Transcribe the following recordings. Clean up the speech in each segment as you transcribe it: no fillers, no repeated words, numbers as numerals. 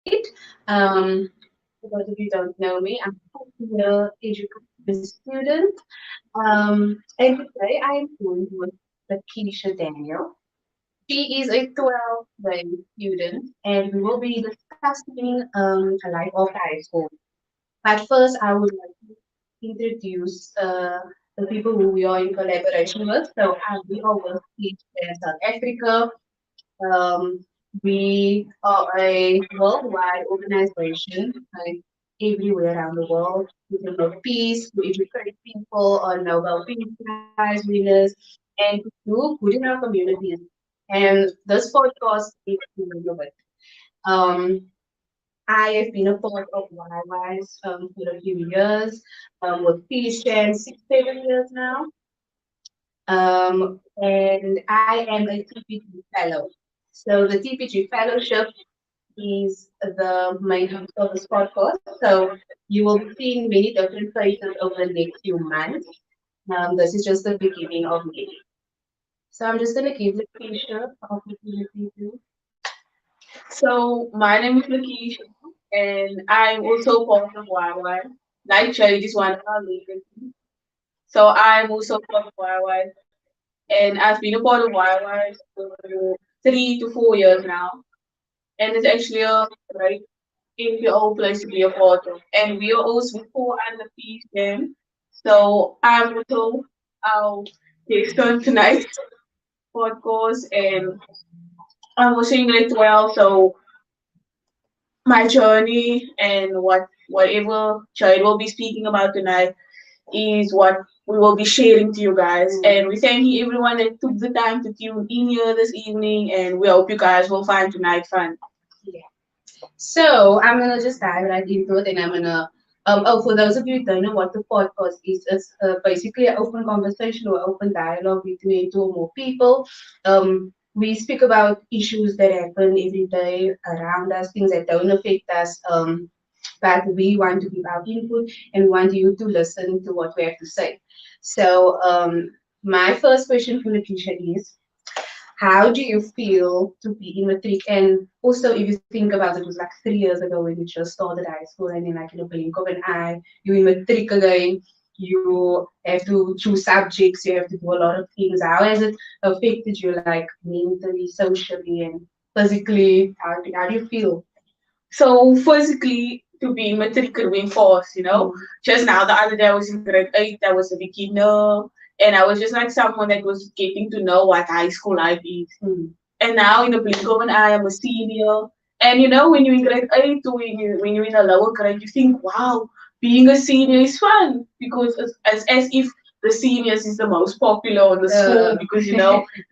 For those of you who don't know me, I'm a senior education student. And today I am joined with Lekesha Daniel. She is a 12th grade student, and we will be discussing a life after high school. But first, I would like to introduce the people who we are in collaboration with. So, we are with PeaceJam South Africa. Um, we are a worldwide organization, like everywhere around the world. We promote peace, to educate people on Nobel Peace Prize winners, and to do good in our communities. And this podcast is to it. Um, I have been a part of YYs for a few years, with PeaceJam 6, 7 years now. And I am a TPG fellow. So the TPG fellowship is the main host of this podcast. So you will be seeing many different faces over the next few months. This is just the beginning of me. So I'm just going to give the Keisha opportunity to. So my name is Lekesha, and I'm also part of YY. Like Jayde is one of our leaders. So I'm also part of YY, and I've been a part of YY for 3 to 4 years now. And it's actually a great NPO place to be a part of. And we are also four under PeaceJam. So I'm also our guest on tonight's podcast, and I'm also in grade 12. So my journey and whatever Jayde will be speaking about tonight is what we will be sharing to you guys. And we thank you everyone that took the time to tune in here this evening, and we hope you guys will find tonight fun. Yeah. So I'm gonna just dive right into it, and I'm gonna. Oh, for those of you who don't know what the podcast is, it's basically an open conversation or open dialogue between two or more people. We speak about issues that happen every day around us, things that don't affect us. But we want to give our input and want you to listen to what we have to say. So, my first question for Lekesha is, how do you feel to be in matric? And also, if you think about it, it was like 3 years ago when you just started high school, and then, like, in a blink of an eye, you're in matric again. You have to choose subjects, you have to do a lot of things. How has it affected you, like, mentally, socially, and physically? How do you feel? So physically, to be matricular fast, just now the other day I was in grade 8, I was a beginner, and I was just like someone that was getting to know what high school life is. And now in the blink of an eye, I'm a senior. And when you're in grade 8 or when you're in a lower grade, you think, wow, being a senior is fun because it's as if the seniors is the most popular on the school because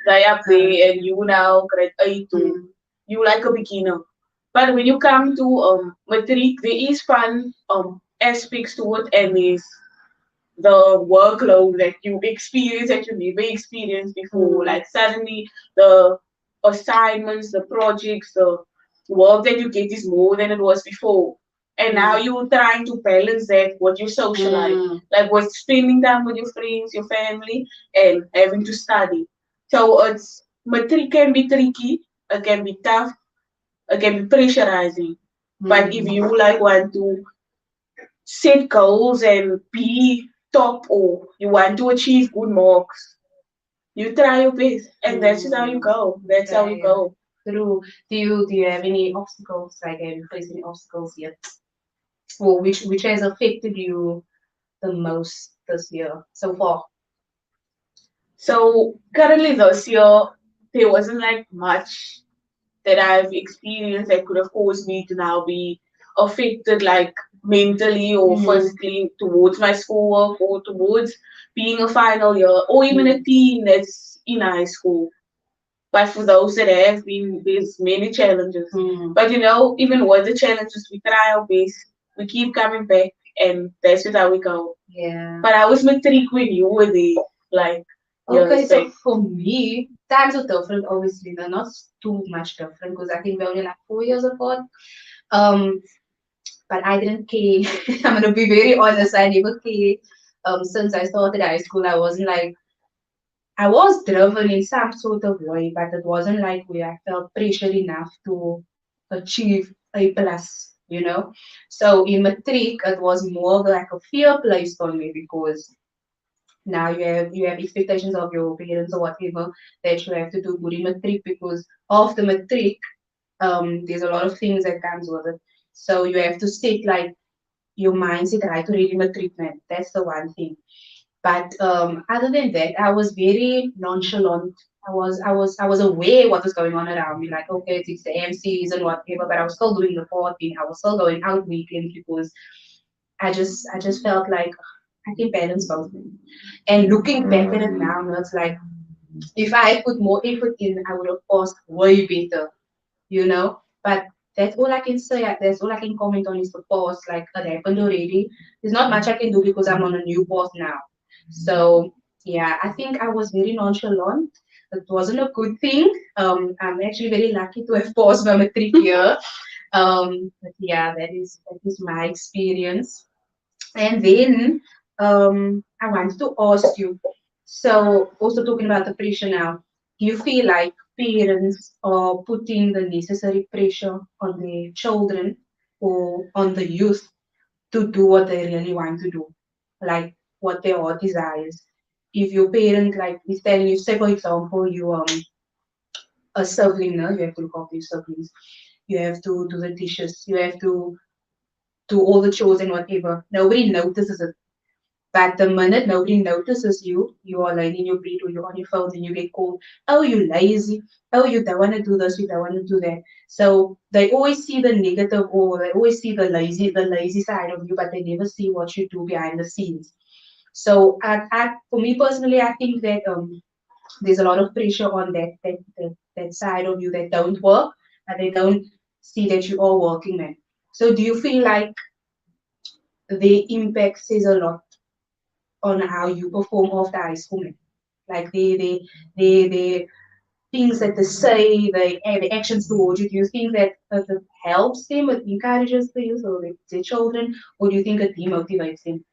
they up there and you now grade 8 or you like a beginner. But when you come to matric, there is fun aspects to it, and there's the workload that you experience that you never experienced before. Like suddenly the assignments, the projects, the work that you get is more than it was before. And now you're trying to balance that with your social life, like with spending time with your friends, your family, and having to study. So it's matric can be tricky, it can be tough, it can be pressurizing. But if you like want to set goals and be top or you want to achieve good marks, you try your best and that's just how you go. That's how you go. Through, do you have any obstacles? Like, have you faced any obstacles yet? Or which has affected you the most this year so far? So currently this year there wasn't like much that I've experienced that could have caused me to now be affected like mentally or physically towards my schoolwork or towards being a final year or even a teen that's in high school. But for those that have been, there's many challenges. But even with the challenges, we try our best. We keep coming back, and that's just how we go. Yeah. But I was matric when you were there, like Okay, years so back. for me, times are different, obviously. They're not too much different because I think we're only like 4 years apart. Um, but I didn't care. I'm gonna be very honest, I never cared. Since I started high school, I wasn't like, I was driven in some sort of way, but it wasn't like where I felt pressure enough to achieve A plus, you know. So in matric, it was more of like a fear placed on me because now you have expectations of your parents or whatever that you have to do good in matric because after matric, there's a lot of things that comes with it. So you have to set like your mindset right already in matric, man. That's the one thing. But other than that, I was very nonchalant. I was aware what was going on around me. Like, okay, it's exam season, whatever. But I was still doing the partying. I was still going out weekends because I just felt like I can balance both. And looking back at it now, it's like if I had put more effort in, I would have passed way better, you know. But that's all I can say. That's all I can comment on is the past. Like it happened already. There's not much I can do because I'm on a new path now. So yeah, I think I was very nonchalant. It wasn't a good thing. I'm actually very lucky to have passed my matric year. But yeah, that is my experience. And then I wanted to ask you, so also talking about the pressure now, do you feel like parents are putting the necessary pressure on their children or on the youth to do what they really want to do, like what their heart desires? If your parent like is telling you, say for example, you a sibling, no? You have to look after your siblings, you have to do the dishes, you have to do all the chores and whatever. Nobody notices it. But the minute nobody notices you, you are lying in your bed or you're on your phone and you get called, oh, you lazy. Oh, you don't want to do this, you don't want to do that. So they always see the negative or they always see the lazy side of you, but they never see what you do behind the scenes. So for me personally, I think that there's a lot of pressure on that side of you that don't work, and they don't see that you are working, man. So do you feel like the impact says a lot on how you perform after high school, man? Like the things that they say, the actions towards you. Do you think that it helps them, it encourages the youth or the children, or do you think it demotivates them?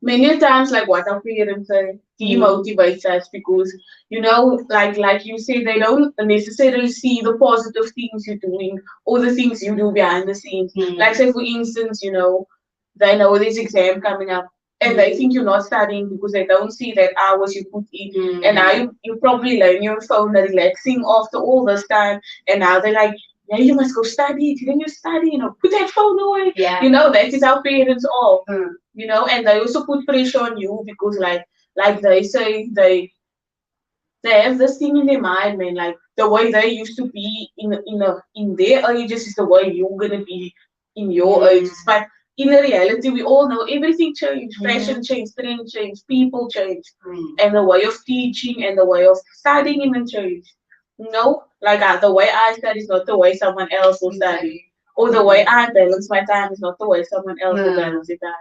Many times, like what our parents say, demotivates us because like you say, they don't necessarily see the positive things you're doing or the things you do behind the scenes. Like say for instance, they know there's exam coming up and they think you're not studying because they don't see that hours you put in. And now you probably laying your phone relaxing after all this time, and now they're like, yeah, you must go study. Didn't you study? Put that phone away. Yeah. That is how parents are. And they also put pressure on you because like they say they have this thing in their mind, man, like the way they used to be in their ages is the way you're gonna be in your ages. But in reality we all know everything changed, fashion changed, trend changed, people changed, and the way of teaching and the way of studying even changed. Like the way I study is not the way someone else will study. Or the way I balance my time is not the way someone else will balance their time.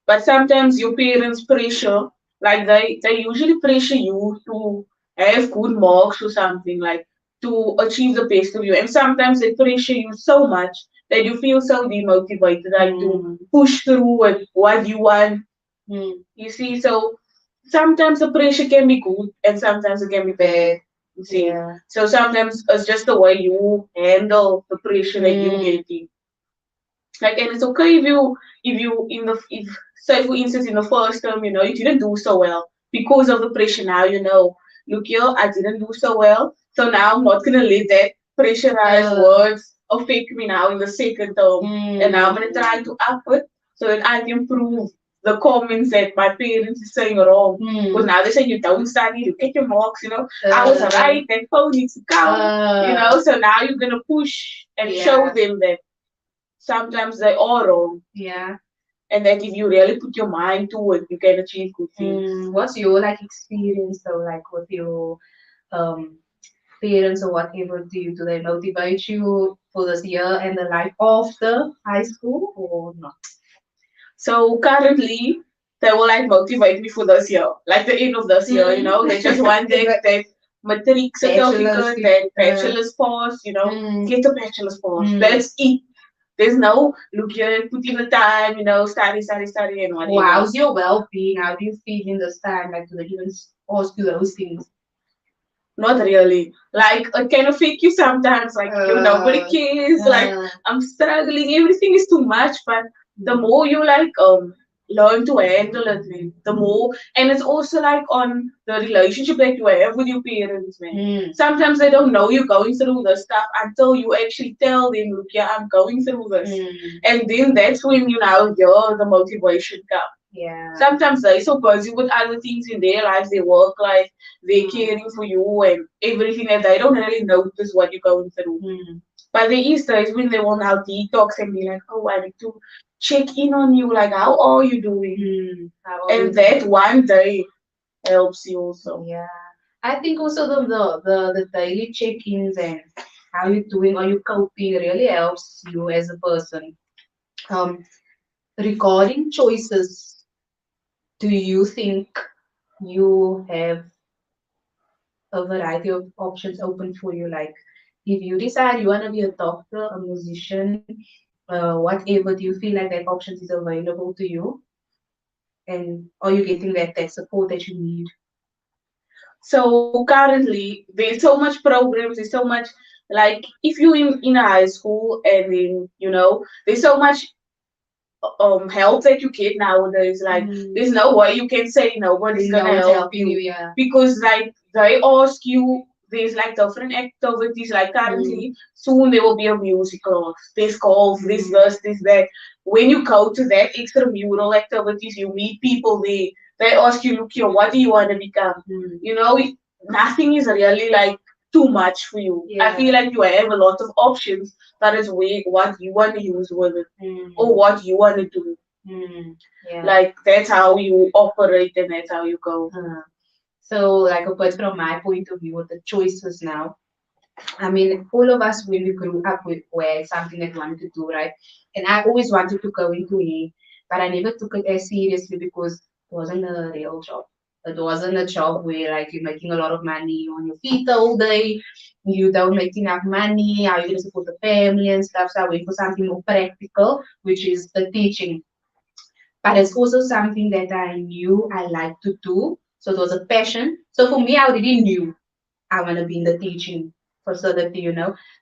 But sometimes your parents pressure, like they usually pressure you to have good marks or something, like to achieve the best of you. And sometimes they pressure you so much that you feel so demotivated, like to push through with what you want. You see, so sometimes the pressure can be good and sometimes it can be bad. You see, so sometimes it's just the way you handle the pressure that you get in. Like, and it's okay if you if say for instance in the first term, you didn't do so well because of the pressure. Now look here, I didn't do so well, so now I'm not gonna let that pressurized words affect me now in the second term, and now I'm gonna try to up it so that I can prove the comments that my parents is saying wrong. Because now they say you don't study, you get your marks. I was right, that phone needs to come. So now you're gonna push and show them that sometimes they are wrong. Yeah. And that if you really put your mind to it, you can achieve good things. What's your like experience though, like with your um parents or whatever? Do they motivate you for this year and the life after high school or not? So currently, they will like motivate me for this year, like the end of this year. They just want that matric certificate, that bachelor's pass. Get the bachelor's pass. That's it. There's no look here, put in the time, study, and whatever. Well, how's your well-being? How do you feel in this time? Like, do they even ask you those things? Not really. Like it can affect you sometimes. Like you nobody cares. Like I'm struggling. Everything is too much. But the more you like learn to handle it, man, the more. And it's also like on the relationship that you have with your parents, man. Sometimes they don't know you're going through this stuff until you actually tell them, look, yeah, I'm going through this. And then that's when you now hear the motivation come. Yeah. Sometimes they're so busy with other things in their lives, their work life, they're caring for you and everything that they don't really notice what you're going through. But there is days when they will now detox and be like, oh, I need to check in on you, like, how are you doing? And that one day helps you also. Yeah. I think also the daily check-ins and how you're doing, are you coping, really helps you as a person. Um, Regarding choices, do you think you have a variety of options open for you? Like, if you decide you want to be a doctor, a musician, whatever, do you feel like that options is available to you? And are you getting that support that you need? So currently, there's so much programs, there's so much, like, if you in a high school and then, there's so much help that you get nowadays. Like there's no way you can say nobody's No gonna one's help helping you, you, yeah. because like they ask you, there's like different activities. Like currently, soon there will be a music class, there's golf, there's this, there's that. When you go to that extramural activities, you meet people there. They ask you, look here, what do you want to become? Nothing is really like too much for you. I feel like you have a lot of options. That is where what you want to use with it, or what you want to do. Yeah. Like that's how you operate and that's how you go. So, like, apart from my point of view, with the choices now, I mean, all of us when we grew up with were something that we wanted to do, right? And I always wanted to go into it, but I never took it as seriously because it wasn't a real job. It wasn't a job where like you're making a lot of money on your feet all day, you don't make enough money, how you gonna support the family and stuff. So I went for something more practical, which is the teaching. But it's also something that I knew I liked to do. So it was a passion. So for me, I already knew I want to be in the teaching facility,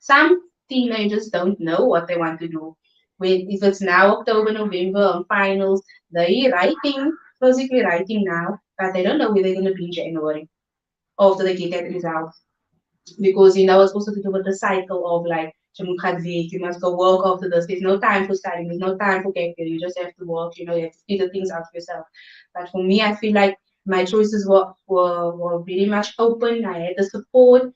Some teenagers don't know what they want to do. If it's now October, November, finals, they writing, physically writing now, but they don't know where they're going to be in January after they get that result. Because, it's also to do with the cycle of like, you must go work after this. There's no time for studying, there's no time for getting. You just have to work, you have to figure things out for yourself. But for me, I feel like my choices were very much open. I had the support.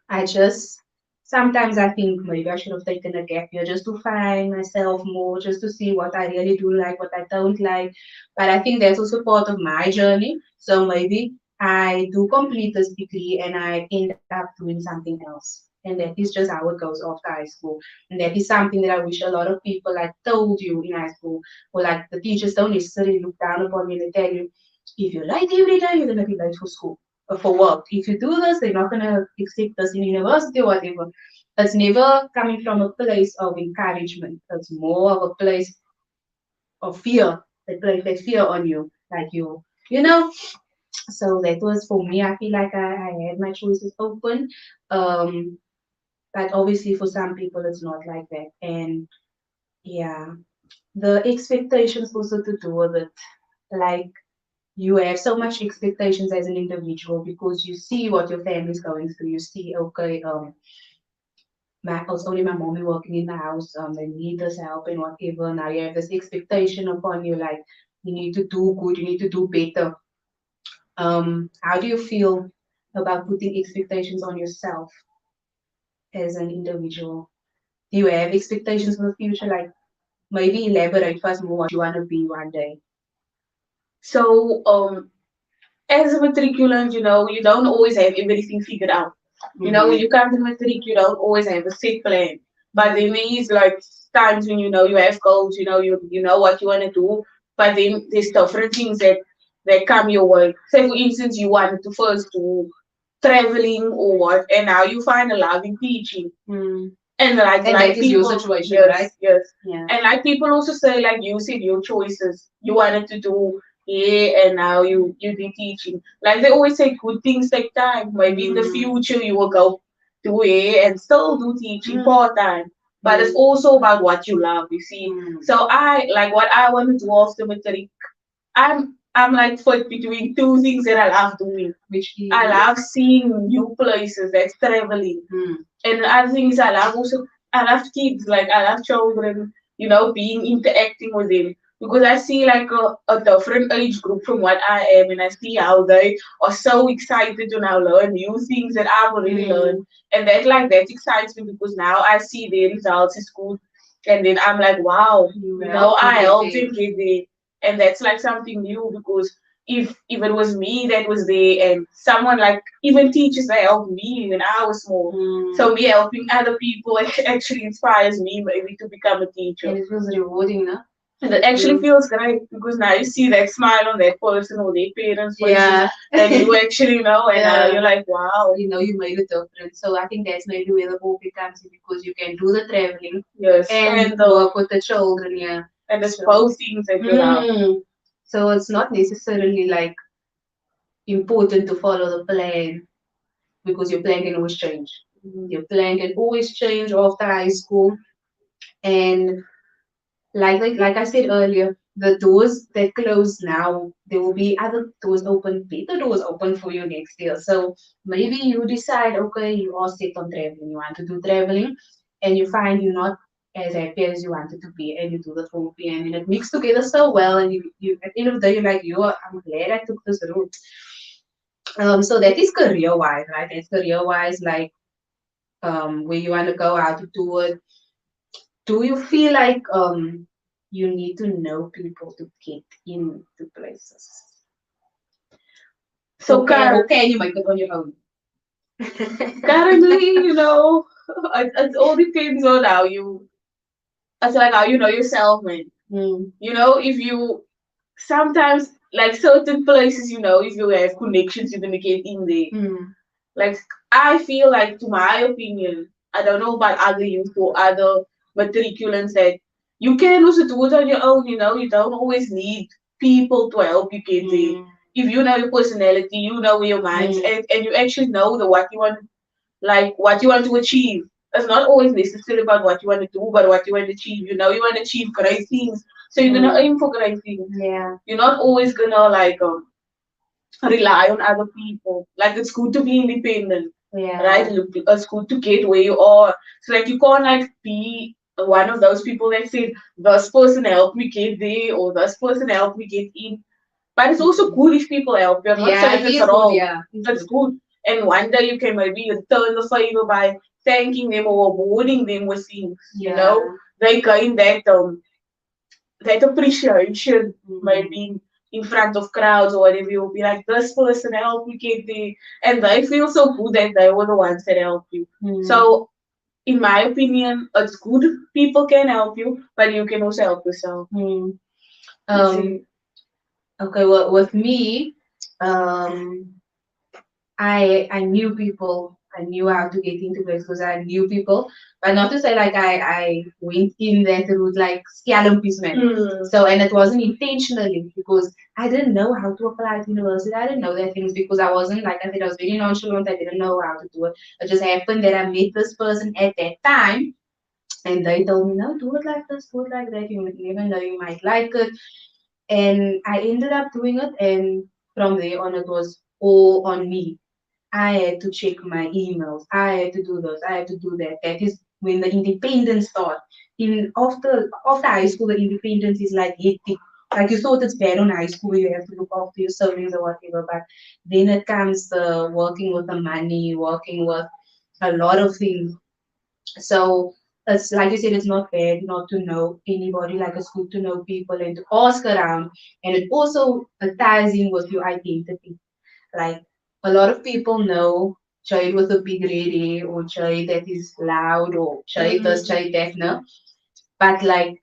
I just sometimes I think maybe I should have taken a gap year just to find myself more, just to see what I really do like, what I don't like. But I think that's also part of my journey. So maybe I do complete this degree and I end up doing something else. And that is just how it goes after high school. And that is something that I wish a lot of people like told you in high school, or like the teachers don't necessarily look down upon you and they tell you, if you're late every day, you're gonna be late for school for work. If you do this, they're not going to accept us in university or whatever. It's never coming from a place of encouragement. It's more of a place of fear. They place that fear on you, like you know. So that was for me. I feel like I had my choices open. Um, but obviously for some people it's not like that. And yeah, the expectations also to do with it. Like you have so much expectations as an individual because you see what your family's going through. You see, okay, it's only my mommy working in the house, they need this help and whatever. Now you have this expectation upon you, like you need to do good, you need to do better. How do you feel about putting expectations on yourself as an individual? Do you have expectations for the future? Like maybe elaborate first more what you want to be one day. So as a matriculant, you don't always have everything figured out. When you come to matric, you don't always have a set plan. But then there is like times when you have goals, you know what you want to do. But then there's different things that come your way. Say for instance, you wanted to first do traveling or what, and now you find a love in teaching. And like And that is people, your situation, yes, right? yes. Yeah. And like people also say, like you said, your choices. You wanted to do yeah, and now you be teaching. Like they always say, good things take time. Maybe in the future you will go do it and still do teaching part time. But it's also about what you love, you see. So I like what I want to do after matric. I'm like fit between two things that I love doing. Which is I love seeing new places, that's traveling. And other things I love also, I love kids, like I love children, being interacting with them. Because I see like a different age group from what I am, and I see how they are so excited to now learn new things that I've already learned. And that excites me because now I see their results in school, and then I'm like, wow, I helped him get there. And that's like something new because if it was me that was there and someone like even teachers that helped me when I was small. So me helping other people actually inspires me maybe to become a teacher. And it feels rewarding, no? And it actually feels great because now you see that smile on that person or their parents' faces that you actually know and you're like, wow. You made a difference. So I think that's maybe where the hobby comes in because you can do the traveling Yes. and work with the children, And it's both things that you love. So it's not necessarily like important to follow the plan because your plan can always change. Your plan can always change after high school. And like I said earlier, the doors that close now, there will be other doors open, better doors open for you next year. So maybe you decide, okay, you are set on traveling, you want to do traveling, and you find you're not as happy as you wanted to be, and you do the whole PM, and it mixed together so well, and you at the end of the day, you're like, I'm glad I took this route. So that is career wise, right? That's career wise, like where you want to go, how to do it. Do you feel like you need to know people to get into places? So can you make it on your own? Currently, it all depends on how you. It's like how you know yourself, man. If you sometimes like certain places, if you have connections, you're gonna get in there. Like I feel like, to my opinion, I don't know about other youth or other matriculants that you can also do it on your own. You don't always need people to help you get there. If you know your personality, you know your minds, and you actually know what you want, like what you want to achieve. It's not always necessary about what you want to do, but what you want to achieve. You want to achieve great things, so you're gonna aim for great things. Yeah. You're not always gonna like rely on other people. Like it's good to be independent, right? It's good to get where you are. So like you can't like be one of those people that said this person helped me get there or this person helped me get in. But it's also good if people help you. I'm not saying it's wrong. It's good. And one day you can maybe return the favor by thanking them or awarding them with things. They gain that appreciation maybe in front of crowds or whatever. You'll be like, this person helped me get there. And they feel so good that they were the ones that helped you. So in my opinion, it's good people can help you, but you can also help yourself. Okay, well, with me, um, I knew people. I knew how to get into it because I knew people. But not to say like I went in that route like scalumpies man. So and it wasn't intentionally because I didn't know how to apply to university. I didn't know that things because I wasn't, like I said, I was very nonchalant. I didn't know how to do it. It just happened that I met this person at that time and they told me, no, do it like this, do it like that. You never know, you might like it. And I ended up doing it, and from there on, it was all on me. I had to check my emails. I had to do this. I had to do that. That is when the independence started. In after high school, the independence is like hectic. Like you thought it's bad on high school, you have to look after your siblings or whatever. But then it comes the working with the money, working with a lot of things. So it's like you said, it's not bad not to know anybody. Like it's good to know people and to ask around. And it also ties in with your identity. Like a lot of people know Jayde with a big red hair or Jayde that is loud or Jayde this, Jayde that, no. But like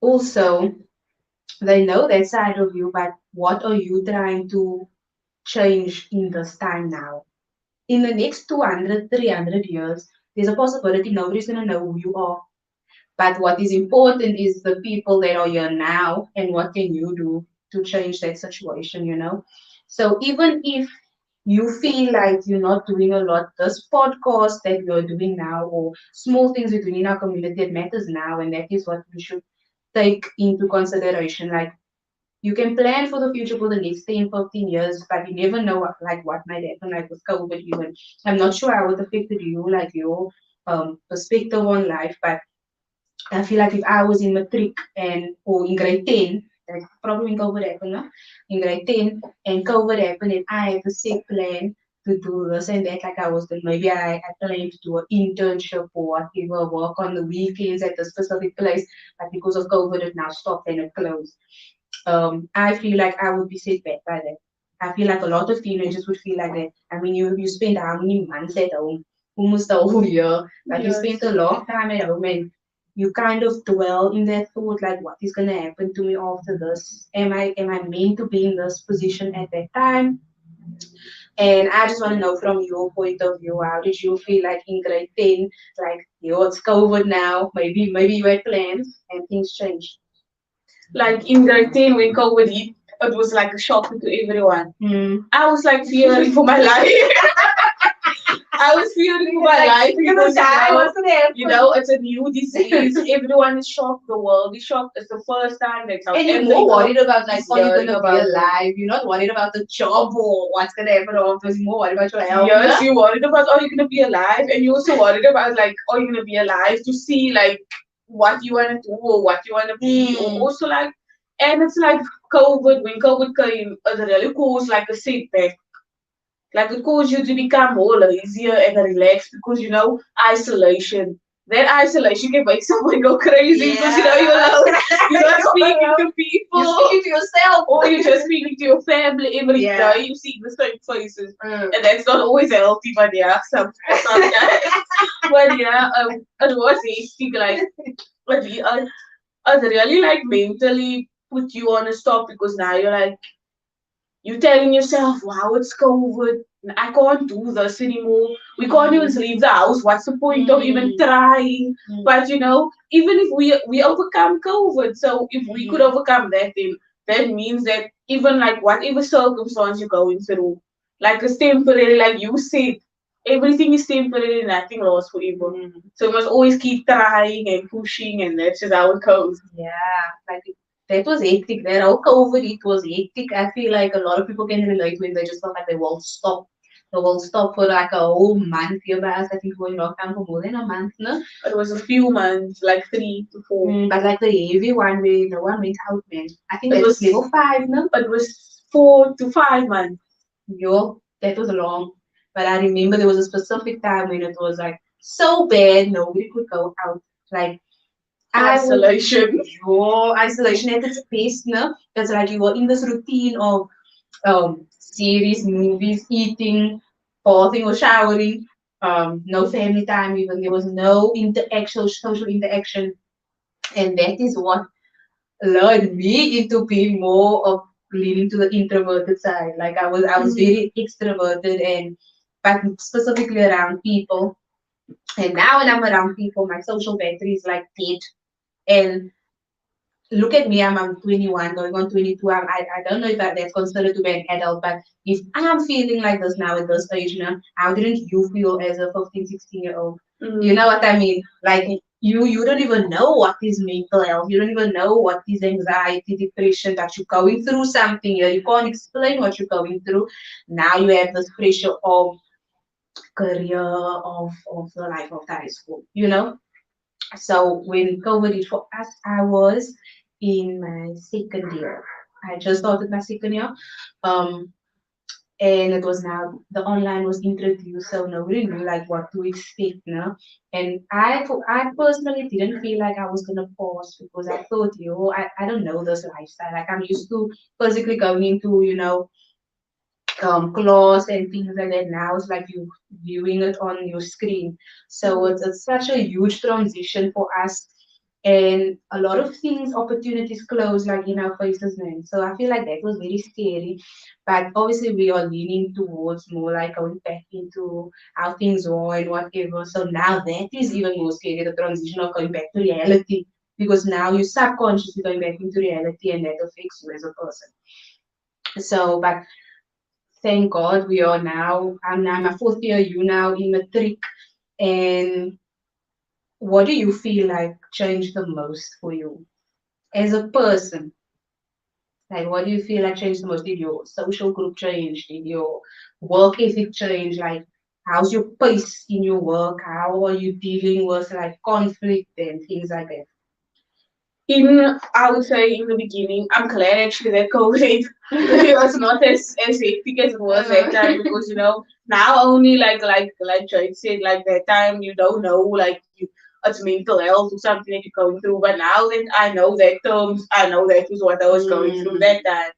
also they know that side of you, but what are you trying to change in this time now? In the next 200, 300 years, there's a possibility nobody's going to know who you are. But what is important is the people that are here now and what can you do to change that situation, you know? So even if you feel like you're not doing a lot, this podcast that you're doing now, or small things you're doing in our community that matters now, and that is what we should take into consideration. Like you can plan for the future for the next 10, 15 years, but you never know what might happen, like with COVID even. I'm not sure how it affected you, like your perspective on life, but I feel like if I was in matric and or in grade 10, like probably when COVID happened, no? In grade 10 and COVID happened and I had a set plan to do this and that, like I was doing, maybe I planned to do an internship or whatever, work on the weekends at a specific place, but because of COVID it now stopped and it closed. I feel like I would be set back by that. I feel like a lot of teenagers would feel like that. I mean, you spend how many months at home? Almost a whole year. Like you spent Yes. a long time at home and you kind of dwell in that thought, like what is gonna happen to me after this? Am I meant to be in this position at that time? And I just want to know from your point of view, how did you feel like in grade 10? Like, yo, it's COVID now. Maybe you had plans and things changed. Like in grade 10 when COVID hit, it was like a shock to everyone. Mm. I was like fearing for my life. I was fearing for my life because it's a new disease. Everyone is shocked. The world is shocked. It's the first time that South And you're Africa more worried about like is are you hearing gonna be about it. alive? You're not worried about the job or what's gonna happen afterwards. You're more worried about your health. Yes, you're worried about are you gonna be alive, and you're also worried about like are you gonna be alive to see like what you wanna do or what you wanna be, or Mm. also like, and it's like COVID. When COVID came, it really caused like a setback. Like it caused you to become more lazier and relaxed because isolation. That isolation can make someone go crazy because you're alone. You're not speaking to people. You're speaking to yourself. Or you're just speaking to your family every Yeah. day. You see the same faces. And that's not always healthy, but yeah, sometimes. But yeah, it was hectic. Like, it really like mentally put you on a stop because now you're like, you telling yourself, wow, it's COVID. I can't do this anymore. We can't even leave the house. What's the point of even trying? But even if we overcome COVID, so if we could overcome that, then that means that even like whatever circumstance you're going through, like it's temporary, like you said, everything is temporary, nothing lasts forever. So you must always keep trying and pushing, and that's just how it goes. Yeah, like that was hectic. That whole COVID, it was hectic. I feel like a lot of people can relate when they just felt like they won't stop. They will stop for like a whole month. Here, but I think we were in lockdown for more than a month, no? It was a few months, like 3 to 4. But like the heavy one where no one went out, man. I think It that was was level 5, no? It was 4 to 5 months. Yo, that was long. But I remember there was a specific time when it was like so bad, nobody could go out. Like Isolation. Your isolation at its best, no? It's like you were in this routine of series, movies, eating, bathing or showering, no family time even. There was no interaction, social interaction. And that is what lured me into being more of leaning to the introverted side. Like I was very extroverted and but specifically around people. And now when I'm around people, my social battery is like dead. And look at me, I'm 21, going on 22. I don't know if that's considered to be an adult, but if I'm feeling like this now at this age, how didn't you feel as a 15, 16 year old? You know what I mean? Like you don't even know what is mental health. You don't even know what is anxiety, depression, that you're going through something here. You can't explain what you're going through. Now you have this pressure of career, of the life of high school, So when COVID hit for us, I was in my second year. I just started my second year. Um, and it was now the online was introduced, so nobody knew like what to expect now. And I personally didn't feel like I was gonna pause because I thought, I don't know this lifestyle. Like I'm used to physically going into, class and things like that. Now it's like you viewing it on your screen. So it's such a huge transition for us. and a lot of things, opportunities close like in our faces, man. So I feel like that was very scary. But obviously we are leaning towards more like going back into how things were and whatever. So now that is even more scary, the transition of going back to reality. Because now you're subconsciously going back into reality and that affects you as a person. So, but thank God we are now, I'm now my fourth year, you now in matric. And what do you feel like changed the most for you as a person? Like, what do you feel like changed the most? Did your social group change? Did your work ethic change? Like, how's your pace in your work? How are you dealing with like conflict and things like that? I would say in the beginning, I'm glad actually that COVID it was not as hectic as it was that time because now only like Jayde said, like that time you don't know like it's mental health or something that you're going through, but now that I know that terms, I know that was what I was going through that time.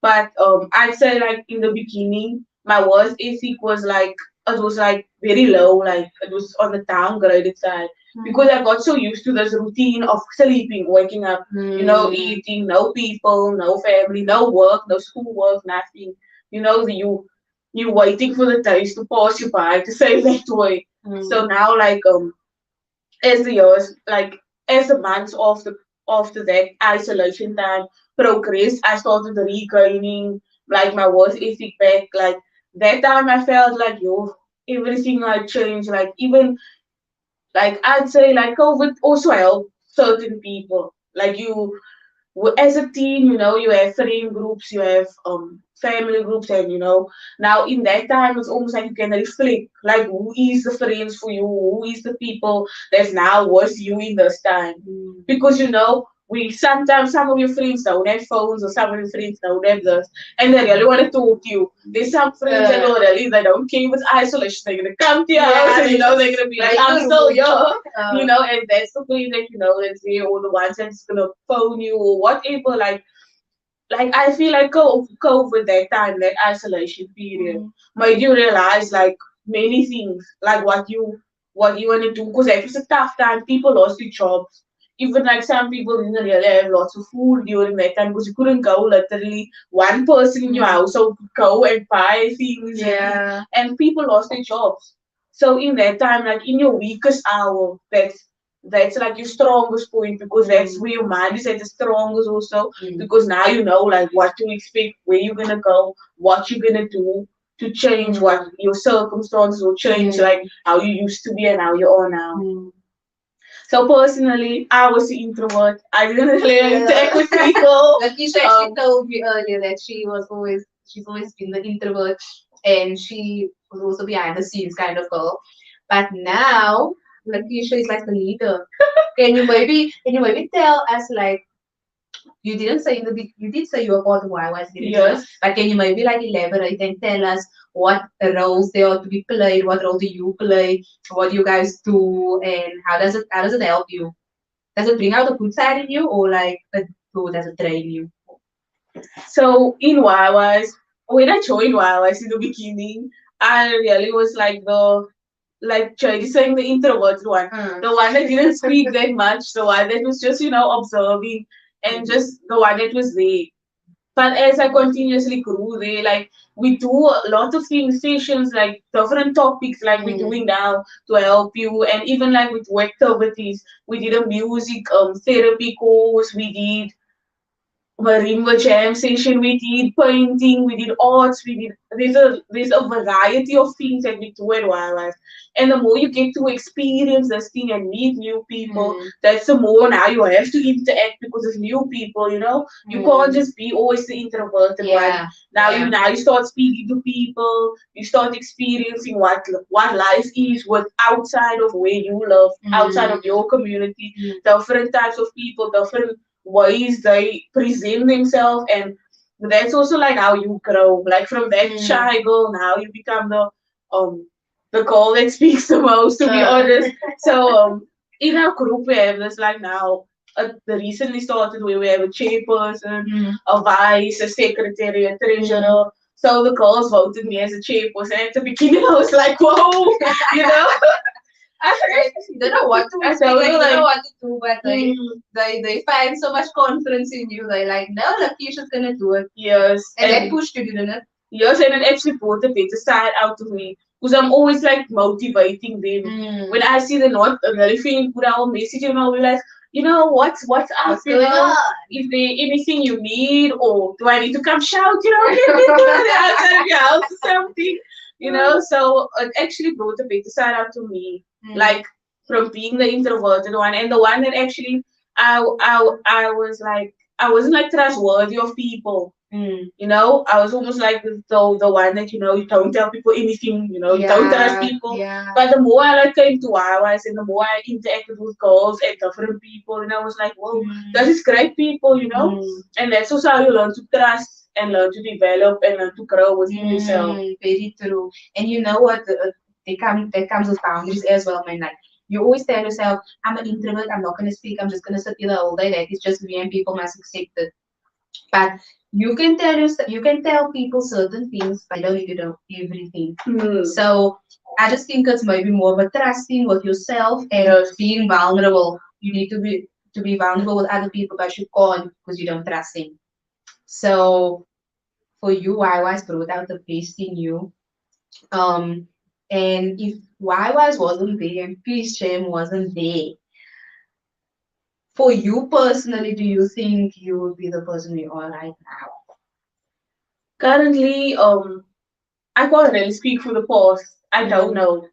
But I'd say like in the beginning, my work ethic was like it was like very low, like it was on the downgraded side because I got so used to this routine of sleeping, waking up, eating, no people, no family, no work, no school work, nothing. You waiting for the days to pass you by to say that way. So now like as the years, like as the months after that isolation time progressed, I started regaining like my work ethic back. Like that time, I felt like everything had changed. Like even like I'd say like COVID also helped certain people. Like as a teen, you have friend groups, you have family groups, and now in that time it's almost like you can reflect, like who is the friends for you, who is the people that's now with you in this time, because we sometimes some of your friends don't have phones or some of your friends don't have this and they really want to talk to you. There's some friends that will really they don't care with isolation. They're gonna come to your house and they're gonna be like, I'm still here. And that's the way that that's where all the ones that's gonna phone you or whatever. Like I feel like COVID that time, that isolation period, made you realize like many things, like what you want to do, because it was a tough time. People lost their jobs. Even like some people didn't really have lots of food during that time because you couldn't go literally one person in your household could go and buy things and people lost their jobs. So in that time, like in your weakest hour, that's like your strongest point because that's where your mind is at the strongest also because now you know like what to expect, where you're gonna go, what you're gonna do to change what your circumstances will change, like how you used to be and how you are now. So personally, I was an introvert. I didn't really interact with people. Lekesha actually told me earlier that she's always been the introvert and she was also behind the scenes kind of girl. But now Lekesha is like the leader. Can you maybe tell us like you didn't say in the you did say you were part of YY's Yes. but can you maybe like elaborate and tell us what roles there are to be played, what role do you play, what do you guys do, and how does it help you? Does it bring out the good side in you, or like, or does it drain you? So in YY's, when I joined YY's in the beginning, I really was like Jayde saying the introverted one, the one that didn't speak that much, the one that was just observing and just the one that was there. But as I continuously grew there, like we do a lot of things, sessions, like different topics, like we're doing now to help you, and even like with activities, we did a music therapy course, we did marimba jam session, we did painting, we did arts, we did there's a variety of things that we do at wildlife. And the more you get to experience this thing and meet new people, that's the more now you have to interact because it's new people, You can't just be always the introverted one. Now you start speaking to people, you start experiencing what life is with outside of where you live, outside of your community, different types of people, different ways they present themselves, and that's also like how you grow. Like from that shy girl, now you become the girl that speaks the most, to be honest. So in our group we have this like now. The recently started where we have a chairperson, a vice, a secretary, a treasurer. So the girls voted me as a chairperson. At the beginning, I was like, "Whoa," you know. You don't know what to I expect, don't like know, you don't know like, what to do, but mm, they find so much confidence in you. They're like, no, Lekesha's gonna do it. yes, And that pushed you, didn't it? yes, and it actually brought the better side out of me because I'm always like motivating them. When I see they're not really feeling good, I'll message them. I'll be like, what's up? What's going on? Is there anything you need, or do I need to come shout? Get me to the outside of your house or something. So it actually brought the better side out to me, like from being the introverted one and the one that actually I was like I wasn't like trustworthy of people. I was almost like the one that you don't tell people anything. You don't trust people. Yeah. But the more I like came to YYs and the more I interacted with girls and different people, and I was like, whoa, this is great people. And that's also how you learn to trust and learn to develop and learn to grow within yourself. Very true. And you know what? That comes with boundaries as well, man. Like you always tell yourself, I'm an introvert. I'm not gonna speak. I'm just gonna sit here the whole day. That is just me, and people must accept it. But you can tell people certain things, but you don't need to know everything. So I just think it's maybe more of a trusting with yourself and being vulnerable. You need to be vulnerable with other people, but you can't because you don't trust them. So for you, YY's brought out the best in you. Um, and if YY's wasn't there and PeaceJam wasn't there, for you personally, do you think you would be the person you are right now? Currently, I can't really speak for the past. I don't know.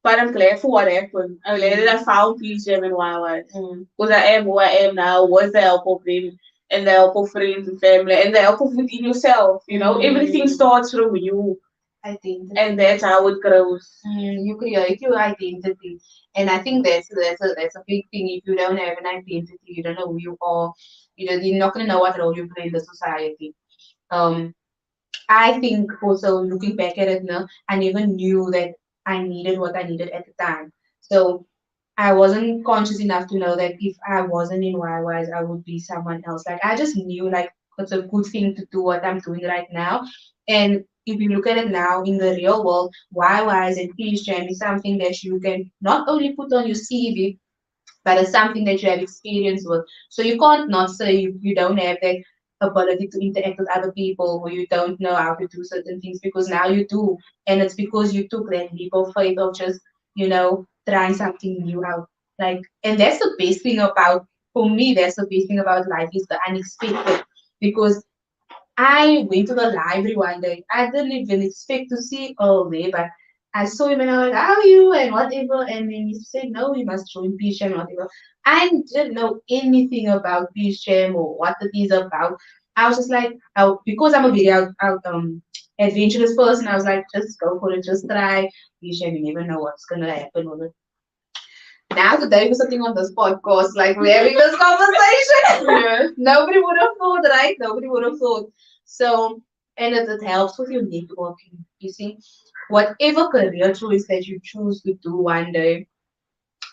But I'm glad for what happened. I'm glad that I found PeaceJam and YY. Because I am who I am now with the help of them and the help of friends and family and the help of within yourself. Everything starts from you. Identity. And that's how it grows. You create your identity, and I think that's a big thing. If you don't have an identity, you don't know who you are. You're not gonna know what role you play in the society. Um, I think also looking back at it now, I never knew that I needed what I needed at the time. So I wasn't conscious enough to know that if I wasn't in YYs, I would be someone else. Like I just knew like it's a good thing to do what I'm doing right now. And if you look at it now in the real world, YYs and PeaceJam is something that you can not only put on your CV, but it's something that you have experience with. So you can't not say you don't have that ability to interact with other people or you don't know how to do certain things because now you do. And it's because you took that leap of faith of just, trying something new out. Like, and that's the best thing about, for me, that's the best thing about life is the unexpected. Because I went to the library one day. I didn't even expect to see all there, but I saw him and I was like, how are you? And whatever. And then he said, no, you must join PeaceJam and whatever. I didn't know anything about PeaceJam or what it is about. I was just like, because I'm a very adventurous person, I was like, just go for it, just try PeaceJam. You never know what's going to happen with it. Now today we're sitting on this podcast, like we're having this conversation. Nobody would have thought, right? Nobody would have thought. So, and it helps with your networking. You see, whatever career choice that you choose to do one day,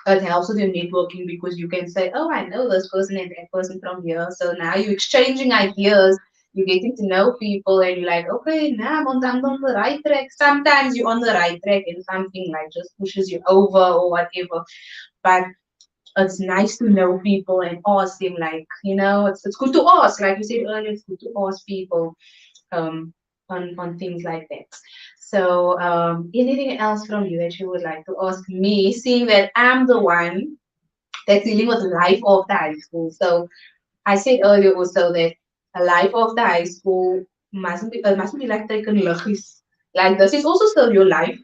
it helps with your networking because you can say, oh, I know this person and that person from here. So now you're exchanging ideas, you're getting to know people, and you're like, okay, now I'm on the right track. Sometimes you're on the right track and something like just pushes you over or whatever. But it's nice to know people and ask them, like, it's good to ask, like you said earlier, it's good to ask people um, on things like that. So, anything else from you that you would like to ask me, seeing that I'm the one that's dealing with life after high school? So, I said earlier also that a life after high school mustn't be like taken liggies. Like this is also still your life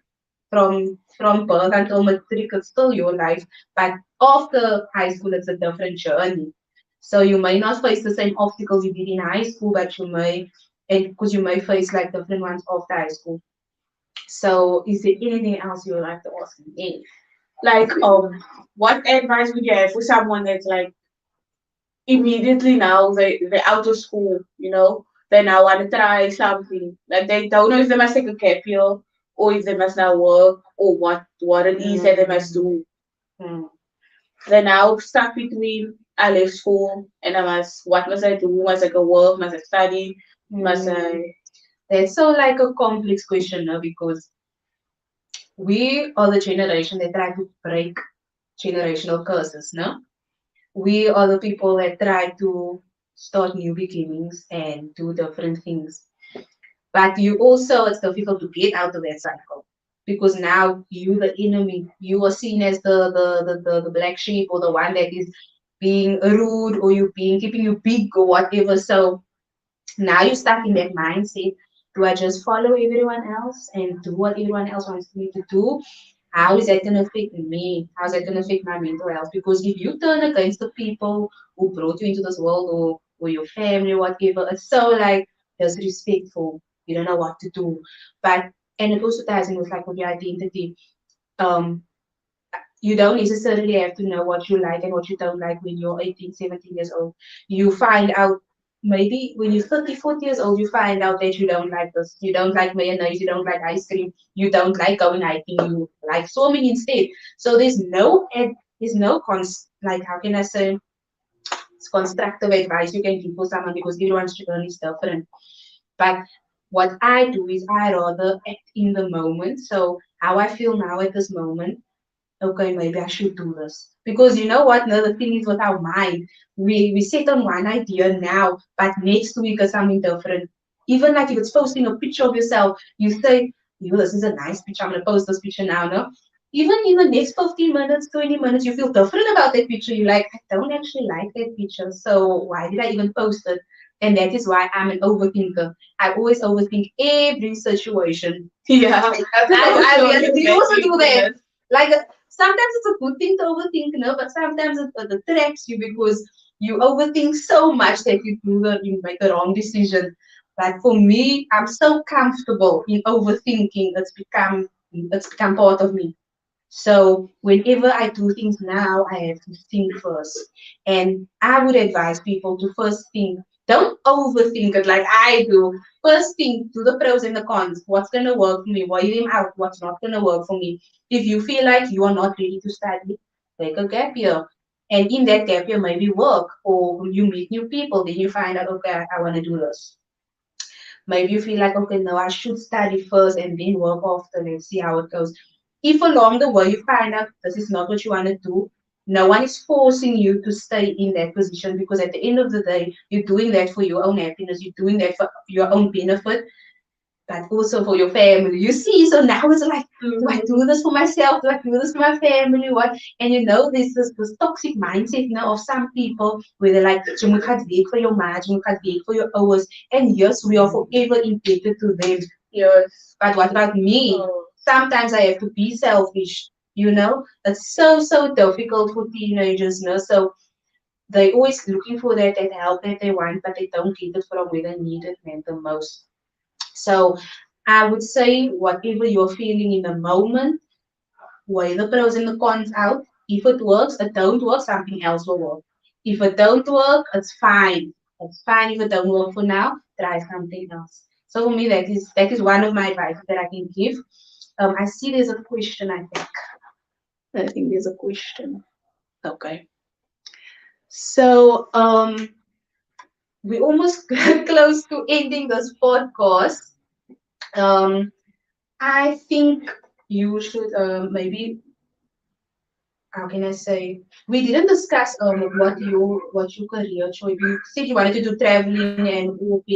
from birth until matric, it's still your life. But after high school, it's a different journey. So you may not face the same obstacles you did in high school, but you may, and because you may face like different ones after high school. So is there anything else you would like to ask me? Like, what advice would you have for someone that's like immediately now they're out of school, they now want to try something. Like they don't know if they must take a gap year or if they must now work or what it is that they must do. They're now stuck between I left school and what must I do? Must I go work? Must I study? Must I That's so like a complex question, no? Because We are the generation that try to break generational curses, no? We are the people that try to start new beginnings and do different things. But you also, it's difficult to get out of that cycle because now you, the enemy, you are seen as the black sheep or the one that is being rude or you being keeping you big or whatever. So now you're stuck in that mindset. Do I just follow everyone else and do what everyone else wants me to do? How is that going to affect me? How is that going to affect my mental health? Because if you turn against the people who brought you into this world or your family or whatever, it's so like disrespectful. You don't know what to do. But, and it also ties in with like with your identity. Um, you don't necessarily have to know what you like and what you don't like when you're 18, 17 years old. You find out maybe when you're 30, 40 years old, you find out that you don't like this. You don't like mayonnaise, you don't like ice cream, you don't like going hiking, you like swimming instead. So there's no like how can I say it's constructive advice you can give for someone because everyone's journey is different. But what I do is I rather act in the moment. So how I feel now at this moment, okay, maybe I should do this. Because you know what? No, the thing is with our mind, we set on one idea now, but next week is something different. Even like if it's posting a picture of yourself, you say, yo, this is a nice picture, I'm gonna post this picture now, no? Even in the next 15 minutes, 20 minutes, you feel different about that picture. You're like, I don't actually like that picture, so why did I even post it? And that is why I'm an overthinker. I always overthink every situation. Yeah, I really, do you also do that? weakness. Like sometimes it's a good thing to overthink, you know, but sometimes it traps you because you overthink so much that you make the wrong decision. But for me, I'm so comfortable in overthinking. It's become part of me. So whenever I do things now, I have to think first. And I would advise people to first think. Don't overthink it like I do. First think, do the pros and the cons. What's gonna work for me? Weigh them out. What's not gonna work for me? If you feel like you are not ready to study, take a gap year. And in that gap year, maybe work or you meet new people. Then you find out, okay, I want to do this. Maybe you feel like, okay, no, I should study first and then work after. Let's see how it goes. If along the way you find out this is not what you want to do, no one is forcing you to stay in that position because at the end of the day, you're doing that for your own happiness, you're doing that for your own benefit, but also for your family. You see, so now it's like, do I do this for myself? Do I do this for my family? What? And you know, there's this toxic mindset now of some people where they're like, you moet gaan werk for your marriage, you moet gaan werk for your hours. And yes, we are forever indebted to them. Yes. But what about me? Oh. Sometimes I have to be selfish. You know, it's so difficult for teenagers. You know, so they always looking for that help that they want, but they don't get it from where they need it man, the most. So I would say whatever you're feeling in the moment, weigh the pros and the cons out. If it works, it don't work, something else will work. If it don't work, it's fine. It's fine if it don't work for now, try something else. So for me, that is one of my advice that I can give. I see there's a question, I think. I think there's a question. Okay. So we almost close to ending this podcast. Um, I think you should maybe how can I say we didn't discuss what your career choice. You said you wanted to do traveling and OP.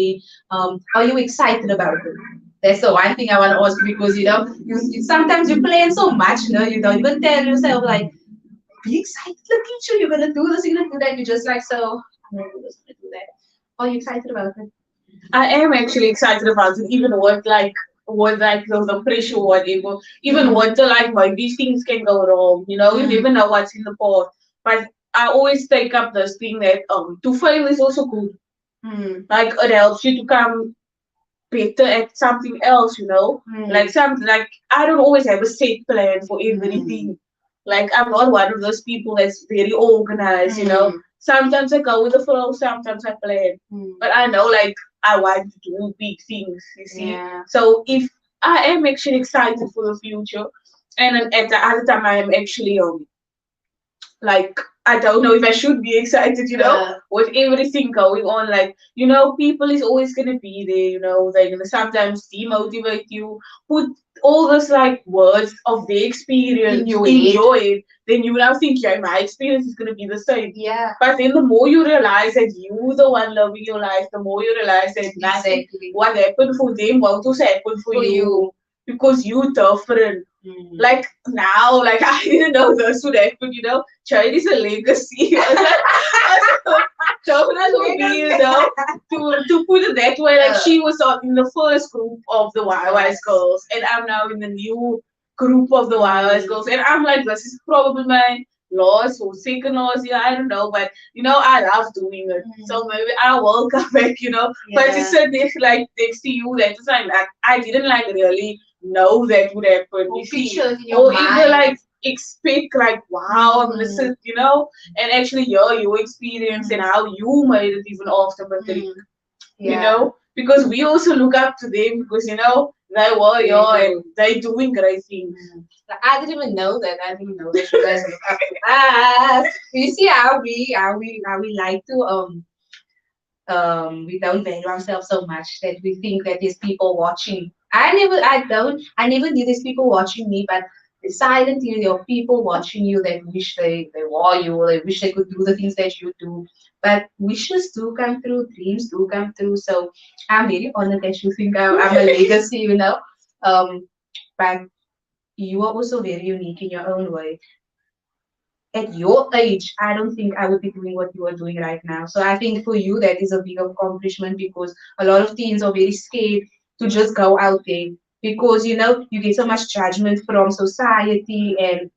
Are you excited about it? That's the one thing I want to ask you because you sometimes you plan so much, you don't even tell yourself like be excited in the future. You're gonna do this, you're gonna do that. You're just like so. I'm gonna do this, I'm gonna do that. Are you excited about it? I am actually excited about it, even what like the pressure or whatever. Even what the like maybe things can go wrong, you never know what's in the pot. But I always take up this thing that to fail is also good. Like it helps you to come better at something else. Like something like I don't always have a set plan for everything. Like I'm not one of those people that's very organized. Sometimes I go with the flow, sometimes I plan. But I know like I want to do big things, you see. Yeah. So if I am actually excited for the future and then at the other time I am actually like I don't know if I should be excited, with everything going on. Like, people is always gonna be there, they're gonna sometimes demotivate you, put all this like words of their experience in your head, then you now think, yeah, my experience is gonna be the same. Yeah. But then the more you realize that you the one loving your life, the more you realize that nothing what happened for them won't also happen for you. Because you different. Like now, like I didn't know this would happen, Jayde is a legacy. Definitely would be, to put it that way, like she was in the first group of the YY's girls, and I'm now in the new group of the YY's girls, and I'm like, this is probably my last or second last year, I don't know, but I love doing it, so maybe I will come back, but to sit there like next to you, that was like I didn't like really know that would happen. Or you see, pictures in your or mind. even like expect like, wow, I'm gonna sit, and actually hear your experience and how you made it even after matric. Because we also look up to them because they were and they doing great things. Like, I didn't even know that. I didn't know that you guys look up to us. You see how we like to we don't value ourselves so much that we think that there's people watching. I never knew there's people watching me, but silently there are people watching you that wish they were you, or they wish they could do the things that you do. But wishes do come true, dreams do come true. So I'm very honored that you think I'm a legacy, but you are also very unique in your own way. At your age, I don't think I would be doing what you are doing right now. So I think for you, that is a big accomplishment, because a lot of teens are very scared to just go out there, because you get so much judgment from society and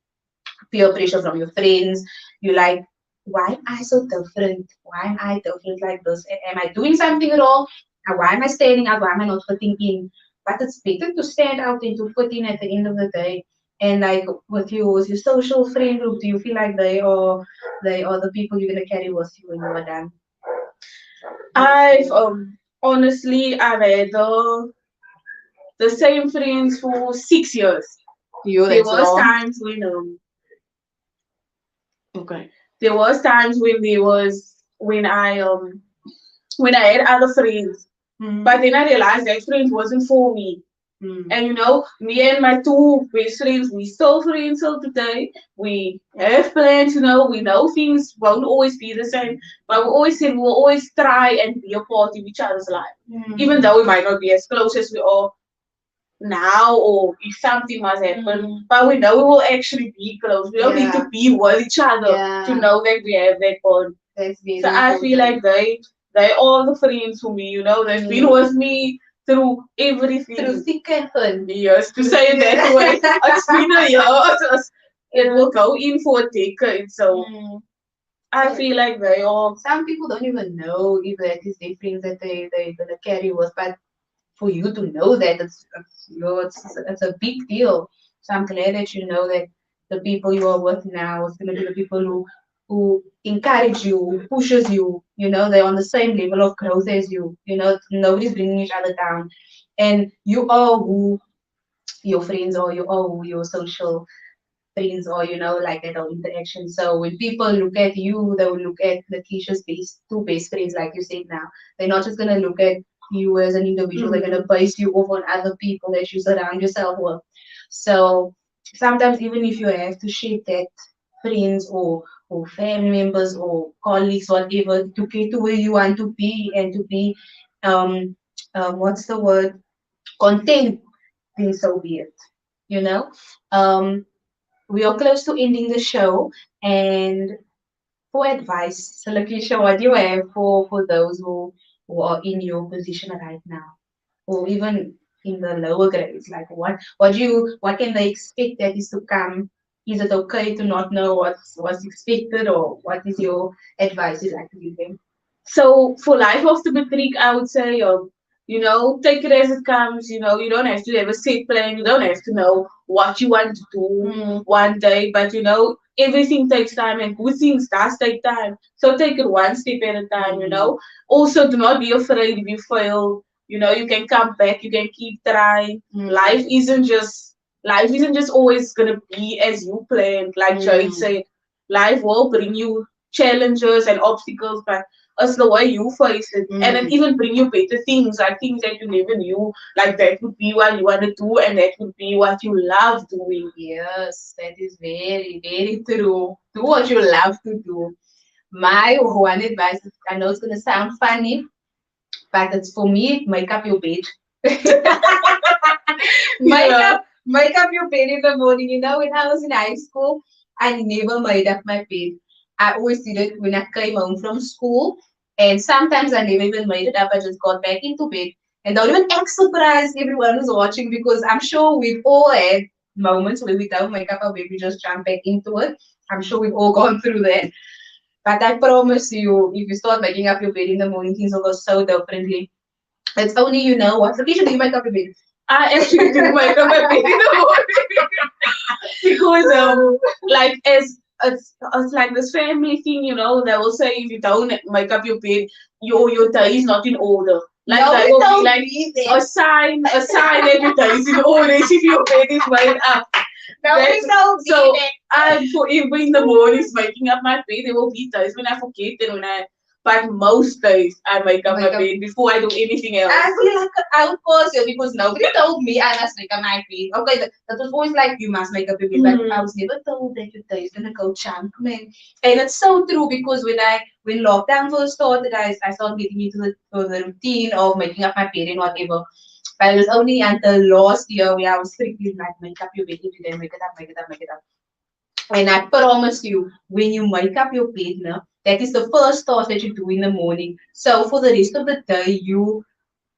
peer pressure from your friends. You're like, why am I so different? Why am I different like this? Am I doing something wrong? And why am I standing out? Why am I not fitting in? But it's better to stand out than to fit in at the end of the day. And like with your social friend group, do you feel like they are the people you're gonna carry with you when you are done? I've honestly I've had the same friends for 6 years. There was times when okay. There was times when I had other friends, but then I realized that friends wasn't for me. And me and my two best friends, we still friends till today. We have plans, we know things won't always be the same, but we always said we'll always try and be a part of each other's life. Even though we might not be as close as we are now, or if something must happen, but we know we will actually be close. We don't need to be with each other to know that we have that bond. So I feel like they are the friends for me, they've been with me through everything. Through thick and thin. Yes, to say it that way. It's been a year. It will go in for a decade. So I feel like they are. Some people don't even know if that is their friends that they gonna carry with, but for you to know that it's a big deal. So I'm glad that you know that the people you are with now is gonna be the people who encourage you, who pushes you. They're on the same level of growth as you. Nobody's bringing each other down, and you are who your friends are. You are who your social friends are. Like that interaction. So when people look at you, they will look at Lekesha's two best friends, like you said now. They're not just gonna look at you as an individual, they're going to base you off on other people that you surround yourself with. So sometimes even if you have to shape that friends or family members or colleagues, whatever, to get to where you want to be and to be what's the word, content, then so be it. We are close to ending the show, and for advice, so Lekesha, what do you have for those who are in your position right now, or even in the lower grades? Like what can they expect that is to come? Is it okay to not know what's expected, or what is your advice you'd like to give them? So for life after matric, I would say, take it as it comes. You don't have to have a set plan. You don't have to know what you want to do one day, but everything takes time, and good things does take time. So take it one step at a time. Also, do not be afraid if you fail. You can come back. You can keep trying. Life isn't just always gonna be as you planned. Like Jayde said, life will bring you challenges and obstacles, but it's the way you face it, and it even bring you better things, like things that you never knew, like that would be what you want to do, and that would be what you love doing. Yes, that is very, very true. Do what you love to do. My one advice, I know it's gonna sound funny, but it's for me, make up your bed. make Yeah. up make up your bed in the morning. You know, when I was in high school, I never made up my bed. I always did it when I came home from school. And sometimes I never even made it up. I just got back into bed. And don't even act surprised everyone who's watching, because I'm sure we've all had moments where we don't make up our bed, we just jump back into it. I'm sure we've all gone through that. But I promise you, if you start making up your bed in the morning, things will go so differently. It's only you know what. So, Keisha, do you make up your bed? I actually do make up my bed in the morning because like as it's like this family thing, you know, they will say if you don't make up your bed, your day is not in order. Like No, that you will be don't like read a sign that your day is in order if your bed is made up. No, we That's, don't so read it. I'm forever in the mornings making up my bed. There will be days when I forget and when I, but most days I make up my Make up. bed before I do anything else. I feel like I would pause here because nobody told me I must make up my bed. Okay, that was always like you must make up your bed, but I was never told that your day is gonna go chunk, man. And it's so true because when lockdown first started, I started getting into the routine of making up my bed and whatever. But it was only until last year where I was strictly like make up your bed every day, make it up, make it up, make it up. And I promise you, when you make up your bed now, that is the first task that you do in the morning. So for the rest of the day, you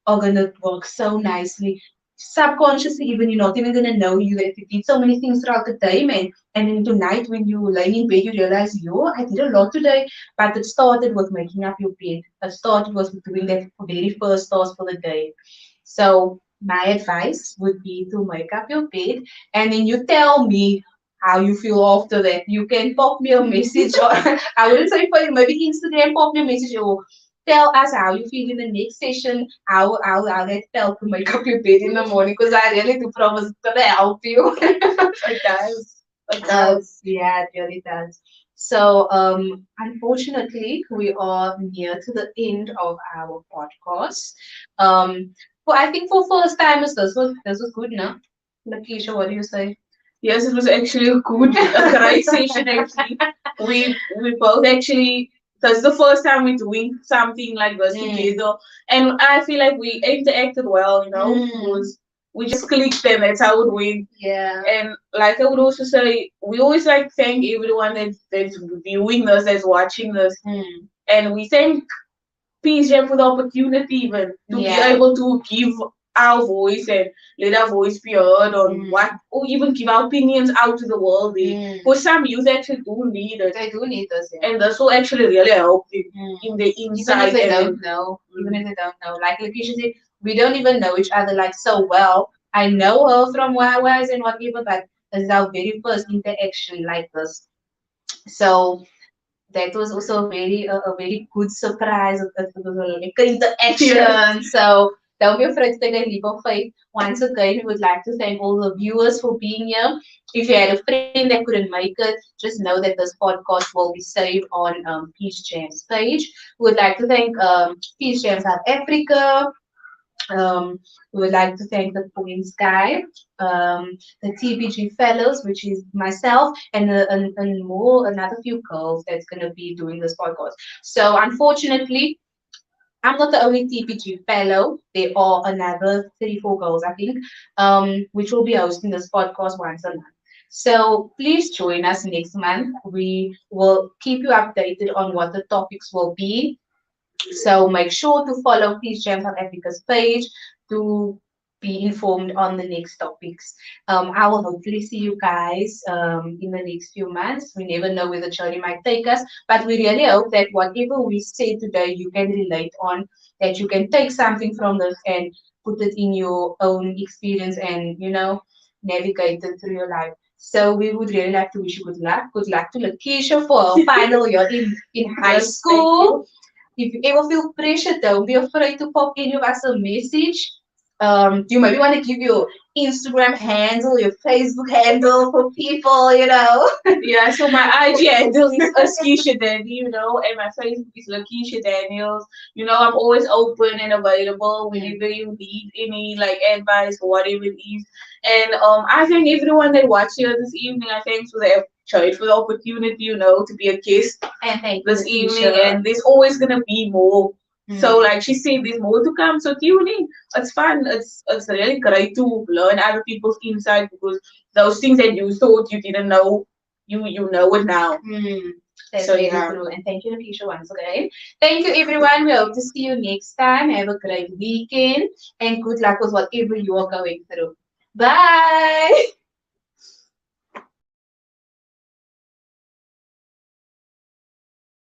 are gonna work so nicely. Subconsciously, even you're not even gonna know you that you did so many things throughout the day, man. And then tonight, when you lay in bed, you realize, yo, I did a lot today. But it started with making up your bed. It started with doing that very first task for the day. So my advice would be to make up your bed, and then you tell me how you feel after that. You can pop me a message, or I wouldn't say for you, maybe Instagram, pop me a message, or tell us how you feel in the next session, how that felt to make up your bed in the morning, because I really do promise it's gonna help you. It does. It does. Yeah, it really does. So, unfortunately, we are near to the end of our podcast. Well, I think for first timers, this was good, no? Lekesha, what do you say? Yes, it was actually a great session. Actually, we both actually. That's the first time we're doing something like this together, and I feel like we interacted well. You know, because we just clicked, and that's how it went. Yeah. And like I would also say, we always like thank everyone that's viewing us, that's watching us, and we thank PeaceJam for the opportunity even to be able to give our voice and let our voice be heard on what, or even give our opinions out to the world. Because some youth actually do need it. They do need us, And this will actually really help them in the even inside. if they don't know, even if they don't know. Like Lekesha said, we don't even know each other like so well. I know her from YYs and whatever, but it's our very first interaction like this. So that was also a very good surprise. It was like interaction. So don't be afraid to take a leap of faith. Once again, we would like to thank all the viewers for being here. If you had a friend that couldn't make it, just know that this podcast will be saved on PeaceJam's page. We would like to thank PeaceJam South Africa. We would like to thank the Queen's Guy, the TPG Fellows, which is myself, and more another few girls that's going to be doing this podcast. So unfortunately, I'm not the only TPG fellow. There are another 34 girls, I think, which will be hosting this podcast once a month. So please join us next month. We will keep you updated on what the topics will be. So make sure to follow PeaceJam South Africa's page to be informed on the next topics. I will hopefully see you guys in the next few months. We never know where the journey might take us, but we really hope that whatever we say today, you can relate on, that you can take something from this and put it in your own experience and, navigate it through your life. So we would really like to wish you good luck. Good luck to Lekesha for her final year in high school. If you ever feel pressure, don't be afraid to pop in, give us a message. You maybe want to give your Instagram handle, your Facebook handle for people, you know. Yeah, so my IG handle is Lekesha Daddy, and my Facebook is Lekesha Daniels. I'm always open and available whenever you need any like advice or whatever it is. And I thank everyone that watched here this evening. I thanks for the Jayde for the opportunity, to be a guest And thank you, this evening. Lekesha. And there's always gonna be more. So like she said, there's more to come. So tune in. It's fun. It's really great to learn other people's insight because those things that you thought you didn't know, you know it now. That's So very yeah. true. And thank you, Lekesha, once again. Thank you, everyone. We hope to see you next time. Have a great weekend and good luck with whatever you are going through. Bye.